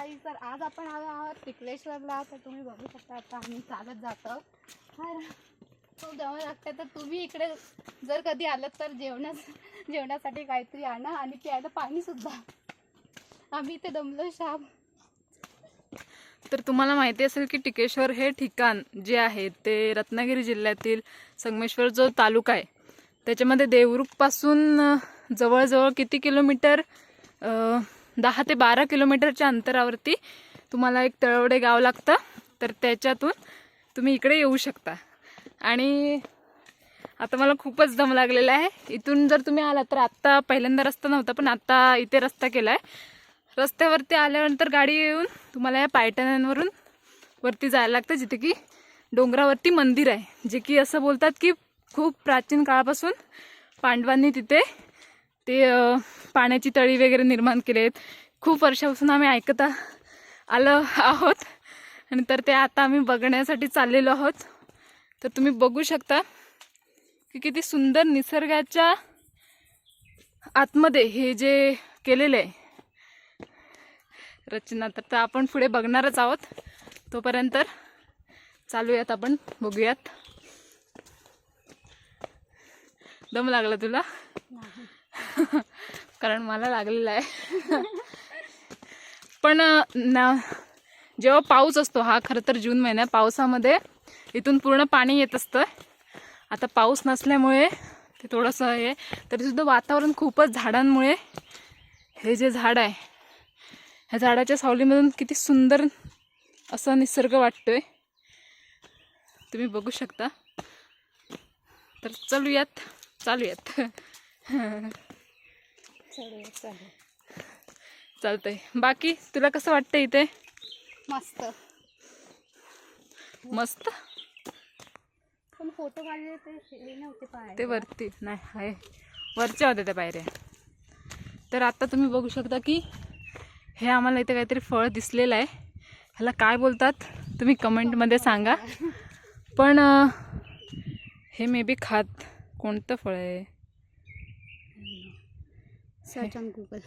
गाईस, तर आज आपण आलो आहोत टिकलेश्वरला. तर तुम्ही बघू शकता आता आम्ही चालत जातो. तर खूप दम लागते. तर तुम्ही इकडे जर कधी आलात तर जेवणासाठी काहीतरी आणा आणि प्यायला पाणी सुद्धा. आम्ही इथे दमलो शाम. तर तुम्हाला माहिती असेल की टिकेश्वर हे ठिकाण जे आहे ते रत्नागिरी जिल्ह्यातील संगमेश्वर जो तालुका आहे त्याच्यामध्ये देवरुखपासून जवळजवळ किती किलोमीटर 10 ते 12 किलोमीटरच्या अंतरावरती तुम्हाला एक तळवडे गाव लागतं. तर त्याच्यातून तुम्ही इकडे येऊ शकता. आणि आता मला खूपच दम लागलेला आहे. इथून जर तुम्ही आला तर आत्ता पहिल्यांदा रस्ता नव्हता पण आत्ता इथे रस्ता केला आहे. रस्त्यावरती आल्यानंतर गाडी येऊन तुम्हाला या पायथ्यावरून वरती जायला लागतं, जिथे की डोंगरावरती मंदिर आहे, जे की असं बोलतात की खूप प्राचीन काळापासून पांडवांनी तिथे ते पाण्याची तळी वगैरे निर्माण केले आहेत. खूप वर्षापासून आम्ही ऐकत आलो आहोत आणि तर ते आता आम्ही बघण्यासाठी चाललेलो आहोत. तर तुम्ही बघू शकता की किती सुंदर निसर्गाच्या आतमध्ये हे जे केलेलं आहे रचना. तर आपण पुढे बघणारच आहोत. तोपर्यंत चालूयात, आपण बघूयात. दम लागला तुला? कारण मला लागलेला आहे. पण जेव्हा पाऊस असतो, हा खरं तर जून महिना, पावसामध्ये इथून पूर्ण पाणी येत असतं. आता पाऊस नसल्यामुळे ते थोडंसं आहे, तरी सुद्धा वातावरण खूपच झाडांमुळे हे जे झाड आहे ह्या झाडाच्या सावलीमधून किती सुंदर असा निसर्ग वाटतोय, तुम्ही बघू शकता. तर चालूयात. चालतंय. बाकी तुला कसं वाटतं इथे? मस्त. पण फोटो काढले ते नव्हते पाय. ते वरती नाही आहे, वरच्या होत्या त्या पायऱ्या. तर आता तुम्ही बघू शकता की हे आम्हाला इथे काहीतरी फळ दिसलेलं आहे. ह्याला काय बोलतात तुम्ही कमेंटमध्ये सांगा. पण हे मे बी कोणतं फळ आहे सर्च ऑन गुगल.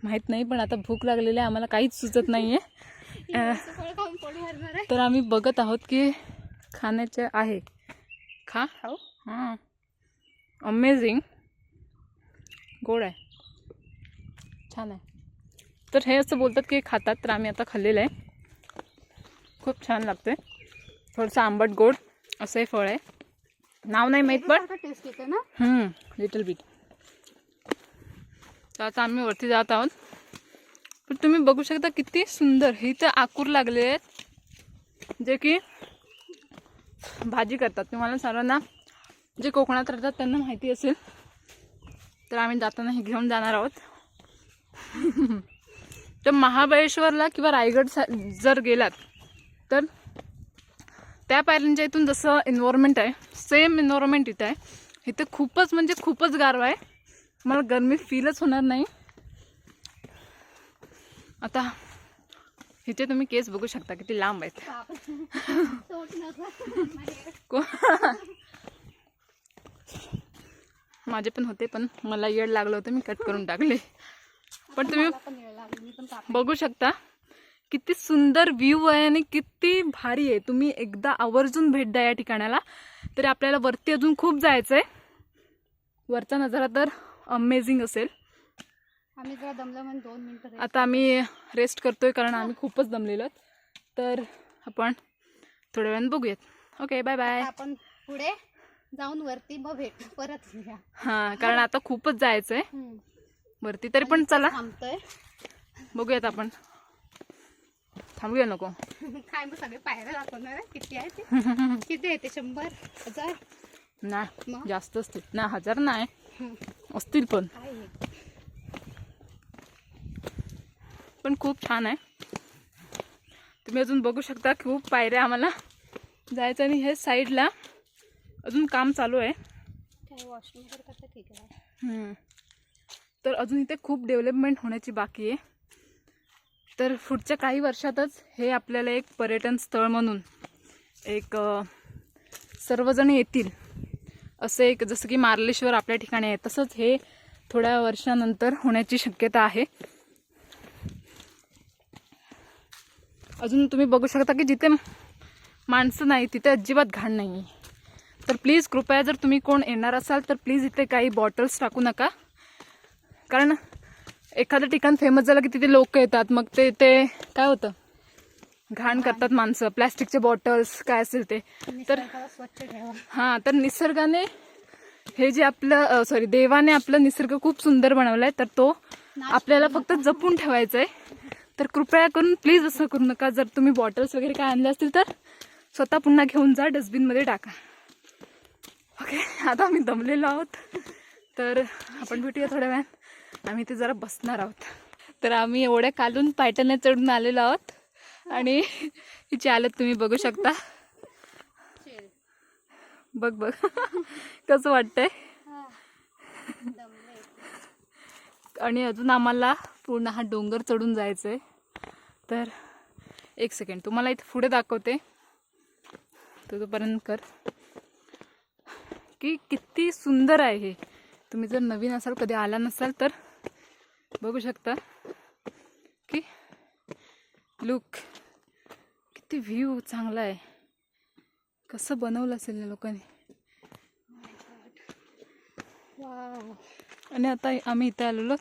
माहीत नाही. पण आता भूक लागलेली आहे, आम्हाला काहीच सुचत नाही आहे. तर आम्ही बघत आहोत की खाण्याचे आहे. खाऊ. हां, अमेझिंग, गोड आहे, छान आहे. तर हे असं बोलतात की खातात. तर आम्ही आता खाल्लेलं आहे, खूप छान लागते. थोडंसं आंबट गोड असं हे फळ आहे. नाव नाही माहीत पण टेस्ट येते ना. Little bit. तर आता आम्ही वरती जात आहोत. पण तुम्ही बघू शकता किती सुंदर हे इथे आकूर लागले आहेत, जे की भाजी करतात. तुम्हाला सर्वांना जे कोकणात राहतात त्यांना माहिती असेल. तर आम्ही जाताना हे घेऊन जाणार आहोत. तर महाबळेश्वरला किंवा रायगड जर गेलात तर त्या पायऱ्यांच्या इथून जसं एन्व्हायरमेंट आहे, सेम एन्व्हायरमेंट इथं आहे. इथे खूपच म्हणजे खूपच गारवा आहे. मला गरमी फीलच होणार नाही. आता इथे तुम्ही केस बघू शकता किती लांब आहेत. माझे पण होते, पण मला येड लागलं होतं, मी कट करून टाकले. पण तुम्ही बघू शकता किती सुंदर व्ह्यू आहे आणि किती भारी आहे. तुम्ही एकदा आवर्जून भेट द्या या ठिकाणाला. तरी आपल्याला वरती अजून खूप जायचं आहे. वरचा नजारा तर अमेझिंग असेल. आम्ही जरा दमलो म्हणून 2 मिनिटं आता आम्ही रेस्ट करतोय कारण आम्ही खूपच दमलेलो. तर आपण थोड्या वेळाने बघूयात. Okay, bye bye. आपण पुढे जाऊन वरती मग भेट परत येऊया. हां, कारण आता खूपच जायचंय वरती. तरी पण चला थांबतोय, बघूयात. आपण थांबूया नको. काय मग सगळे पायऱ्या दाखवणार आहे. किती आहे ते? किती आहे ते? 100, 1000? नाही, जास्त असतील ना. 1000 नाही असतील, पण खूप छान आहे. तुम्ही अजून बघू शकता खूप पायऱ्या आम्हाला जायचं. आणि हे साईडला अजून काम चालू आहे. वॉशरूम करतात, ठीक आहे. तर अजून इथे खूप डेव्हलपमेंट होण्याची बाकी आहे. तर पुढच्या काही वर्षातच हे आपल्याला एक पर्यटन स्थळ म्हणून एक सर्वजण येतील असं एक, जसं की मार्लेश्वर आपल्या ठिकाणी आहे तसंच हे थोड्या वर्षानंतर होण्याची शक्यता आहे. अजून तुम्ही बघू शकता की जिथे माणसं नाही तिथे अजिबात घाण नाही आहे. तर प्लीज कृपया जर तुम्ही कोण येणार असाल तर प्लीज इथे काही बॉटल्स टाकू नका. कारण एखादं ठिकाण फेमस झालं की तिथे लोक येतात, मग ते काय होतं, घाण करतात माणसं, प्लॅस्टिकचे बॉटल्स काय असेल ते. तर निसर्गाला स्वच्छ ठेवा. हां, तर निसर्गाने हे जे आपलं देवाने आपलं निसर्ग खूप सुंदर बनवलाय, तर तो आपल्याला फक्त जपून ठेवायचा आहे. तर कृपया करून प्लीज असं करू नका. जर तुम्ही बॉटल्स वगैरे काय आणले असतील तर स्वतः पुन्हा घेऊन जा, डस्टबिनमध्ये टाका. ओके, आता आम्ही दमलेलो आहोत, तर आपण भेटूया थोड्या वेळात. आम्ही ते जरा बसणार आहोत. तर आम्ही एवढ्या कालून पायटने चढून आलेलो आहोत आणि हिची हालत तुम्ही बघू शकता. बघ कसं वाटतंय. आणि अजून आम्हाला पूर्ण हा डोंगर चढून जायचंय. तर एक सेकंड तुम्हाला इथे पुढे दाखवते, तोपर्यंत कर की किती सुंदर आहे हे. तुम्ही जर नवीन असाल, कधी आला नसाल, तर बघू शकता की लुक किती व्ह्यू चांगला आहे. कसं बनवलं असेल या लोकांनी. आणि आता आम्ही इथे आलेलो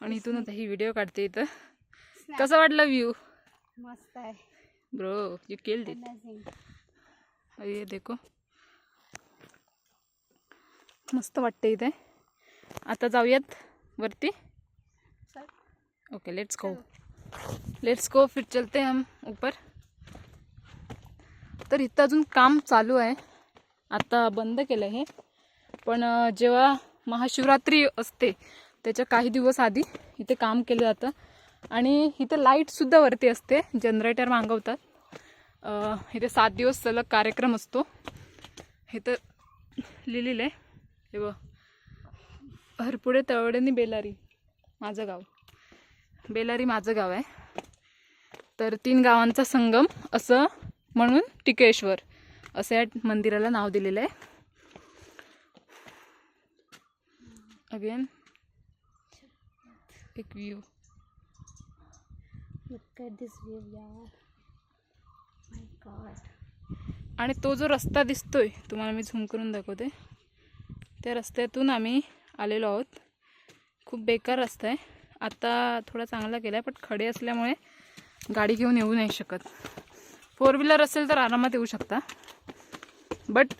आणि इथून आता ही व्हिडिओ काढते. इथं कसं वाटलं व्ह्यू? मस्त आहे ब्रो, यू किल्ड इट. ये देखो, मस्त वाटते इथे. आता जाऊयात वरती. ओके, लेट्स गो, फिर चलते हम ऊपर. तर इथं अजून काम चालू आहे, आता बंद केलं हे. पण जेव्हा महाशिवरात्री असते त्याच्या काही दिवस आधी इथे काम केलं जातं. आणि इथे लाईटसुद्धा वरती असते, जनरेटर मागवतात. इथे 7 दिवस सलग कार्यक्रम असतो. इथं लिहिलेलं आहे, हे बघ, हरपुडे, तळवडे, बेलारी माझं गाव. बेलारी माझं गाव आहे. तर 3 गावांचा संगम असं म्हणून टिकेश्वर असं या मंदिराला नाव दिलेलं आहे. अगेन एक view. Look at this view, यार. My God. आणि तो जो रस्ता दिसतोय तुम्हाला, मी झूम करून दाखवते, त्या रस्त्यातून आम्ही आलेलो आहोत. खूप बेकार रस्ता आहे. आता थोडा चांगला केला आहे, पण खडे असल्यामुळे गाडी घेऊन येऊ नाही शकत. 4 व्हीलर असेल तर आरामात येऊ शकता. बट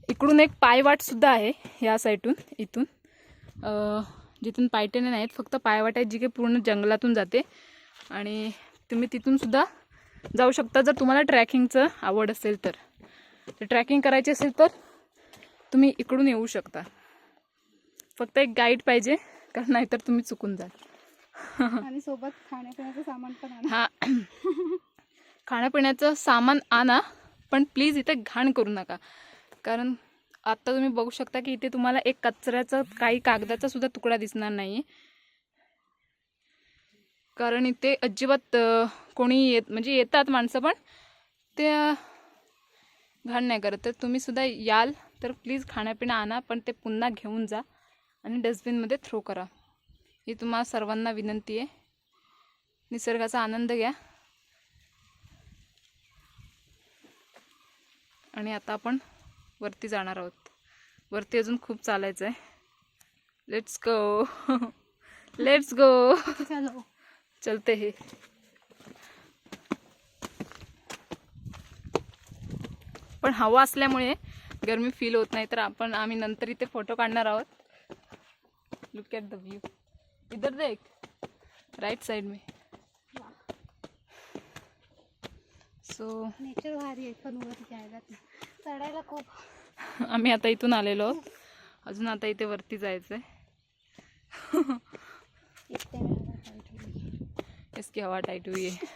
इकडून एक पायवाटसुद्धा आहे ह्या साईडून, इथून जिथून पायटेने नाहीत, फक्त पायवाट आहे जी काही पूर्ण जंगलातून जाते. आणि तुम्ही तिथून सुद्धा जाऊ शकता जर तुम्हाला ट्रॅकिंगचं आवड असेल तर. ट्रॅकिंग करायची असेल तर तुम्ही इकडून येऊ शकता. फक्त एक गाईड पाहिजे, कारण नाहीतर तुम्ही चुकून जाल. आणि सोबत खाण्यापिण्याचं सामान पण आणा. हा, खाण्यापिण्याचं सामान आणा, पण प्लीज इथे घाण करू नका. कारण आता तुम्ही बघू शकता की इथे तुम्हाला एक कचऱ्याचा, काही कागदाचा सुद्धा तुकडा दिसणार नाही. कारण इथे अजिबात कोणी म्हणजे येतात माणसं, पण ते घाण नाही करत. तर तुम्ही सुद्धा याल तर प्लीज खाण्यापिणं आणा, पण ते पुन्हा घेऊन जा आणि डस्टबिनमध्ये थ्रो करा. ही तुम्हाला सर्वांना विनंती आहे. निसर्गाचा आनंद घ्या. आणि आता आपण वरती जाणार आहोत. वरती अजून खूप चालायचं आहे. Let's go. चलो, चलते हे. पण हवा असल्यामुळे गरमी फील होत नाही. तर आम्ही नंतर इथे फोटो काढणार आहोत. Look at the view. इधर देख, राइट साइड में. सो नेचर भारी आहे, पण वर जायला चढायला खूप. आम्ही आता इथून आलेलो आहोत. अजून आता इथे वरती जायचं आहे. इसकी हवा टाइट हुई है.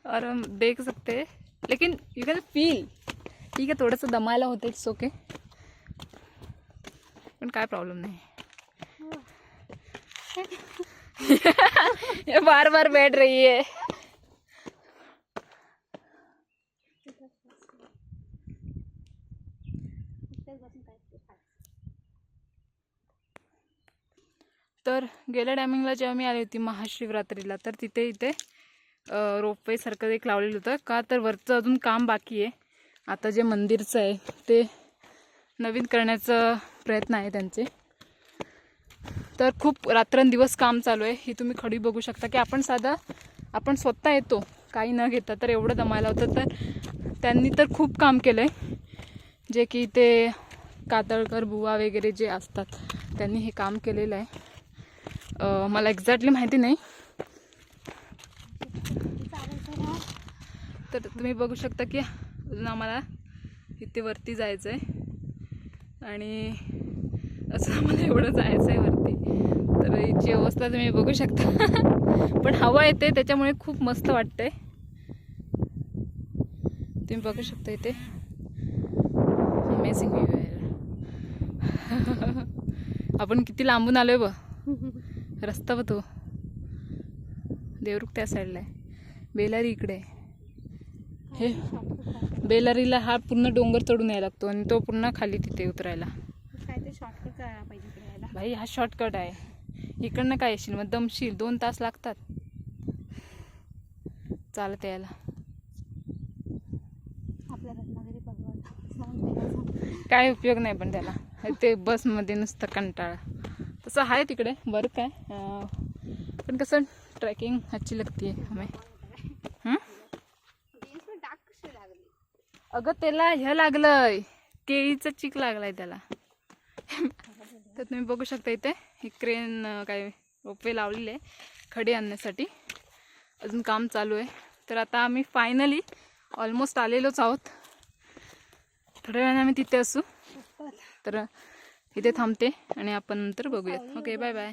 और हम देख सकते हैं, लेकिन यू कैन फील. ठीक है, थोडंसं दमायला होतं, इट्स ओके, पण काय प्रॉब्लेम नाही. ये बार बार बैठ रही है. तर गेल्या टायमिंगला जेव्हा मी आली होती महाशिवरात्रीला, तर इथे रोपवे सारखं एक लावलेलं होतं का, तर वरचं अजून काम बाकी आहे. आता जे मंदिरचं आहे ते नवीन करण्याचा प्रयत्न आहे त्यांचे. तर खूप रात्रंदिवस काम चालू आहे. ही तुम्ही खडी बघू शकता की आपण स्वतः येतो काही न घेता, तर एवढं दमायला होतं. तर त्यांनी तर खूप काम केलं आहे, जे की ते कातळकर बुवा वगैरे जे असतात त्यांनी हे काम केलेलं आहे. मला एक्झॅक्टली माहिती नाही. तर तुम्ही बघू शकता की अजून आम्हाला इथे वरती जायचं आहे आणि असं आम्हाला एवढं जायचं आहे वरती. तर याची अवस्था तुम्ही बघू शकता. पण हवा येते त्याच्यामुळे खूप मस्त वाटतंय. तुम्ही बघू शकता इथे अमेझिंग व्ह्यू आहे. आपण किती लांबून आलोय बघ. रस्ता बघ तो, देवरुख त्या साईडला आहे, बेलारी इकडे आहे. हे बेलारीला हा पूर्ण डोंगर चढून यायला लागतो आणि तो पूर्ण खाली तिथे उतरायला. काय ते शॉर्टकट करायला पाहिजे इकडे यायला. भाई हा शॉर्टकट आहे. इकडनं काय येशील मग दमशील, 2 तास लागतात चालत यायला. आपल्या रत्नागिरी बघा काय उपयोग नाही पण त्याला, ते बसमध्ये नुसतं कंटाळा. तसं आहे तिकडे बरं काय, पण कसं ट्रेकिंग अच्छी लगती है हमें. डाग कशी लागली. अगं त्याला हे लागलंय, केळीचं चीक लागलाय त्याला. तर तुम्ही बघू शकता इथे ही क्रेन काय रोपवे लावलेली आहे खडी आणण्यासाठी. अजून काम चालू आहे. तर आता आम्ही फायनली ऑलमोस्ट आलेलोच आहोत. थोड्या वेळाने आम्ही तिथे असू. तर इथे थांबते आणि आपण नंतर बघूयात. Okay, bye bye.